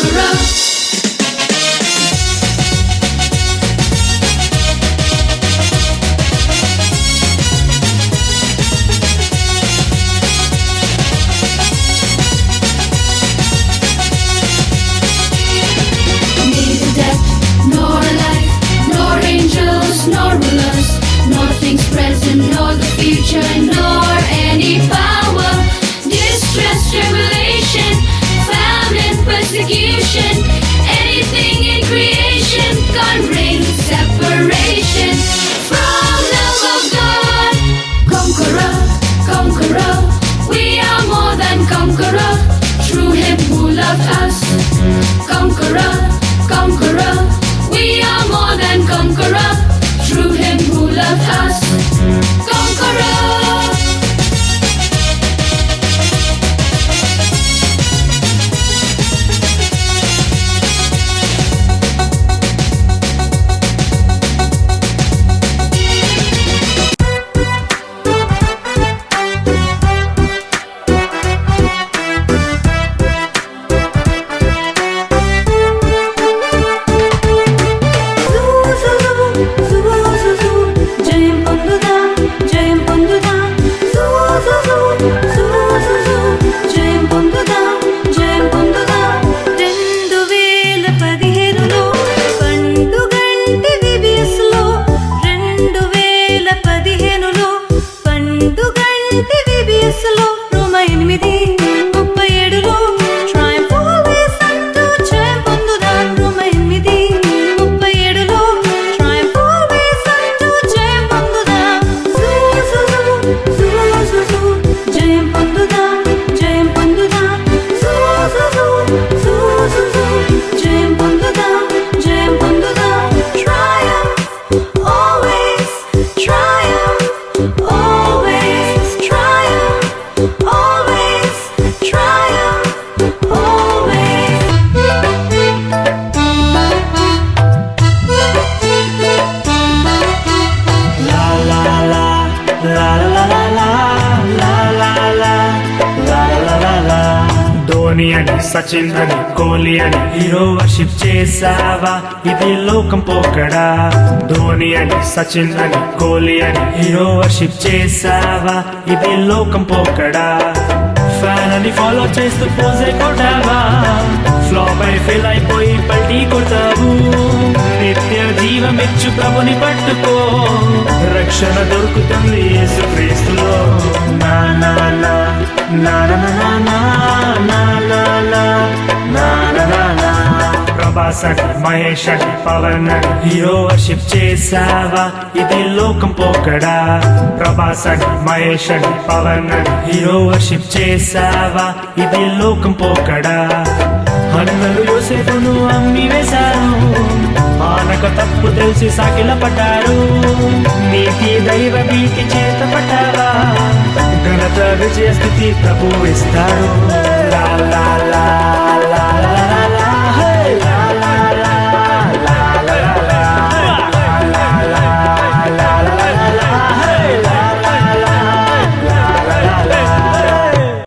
conqueror. Neither death, nor life, nor angels, nor rulers, nor things present, nor the future, nor any power, distress, tribulation, famine, persecution, anything in creation can't bring separation from love of God. Conqueror, conqueror, we are more than conqueror, through him who loved us. Conqueror, conqueror, we are more than conqueror, through him who loved us. Conqueror. Dhoni అని సచిన్ అని కోహ్లీ అని hero worship చేసావా ఇది లోకం పోకడా. ధోని అని సచిన్ అని కోహ్లీ అని hero worship చేసావా ఇది లోకం పోకడా. ఫ్యాన్ అని ఫాలో చేస్తూ పోజే కొట్టావా, ఫ్లాప్ అయి ఫెయిల్ అయిపోయి పల్టీ కొడతావు. నిత్య జీవమిచ్చు ప్రభుని పట్టుకో, రక్షణ దొరుకుతుంది యేసుక్రీస్తులో. నా నా నా నా నా నా నా నా నా నా నా నా. ప్రభాస్ అని మహేష్ అని పవన్ అని హీరో వర్షిప్ చేసావా ఇది లోకం పోకడా. ప్రభాస్ అని మహేష్ అని పవన్ అని హీరో వర్షిప్ చేసావా ఇది లోకం పోకడా. అన్నలు యోసేపును అమ్మి వేశారు, ఆనక తప్పు తెలిసి సాకిల పడ్డారు. నీతి దైవ భీతి చేత పట్టావా, ఘనత విజయ స్థితి ప్రభు ఇస్తాడు. లా లా లా లా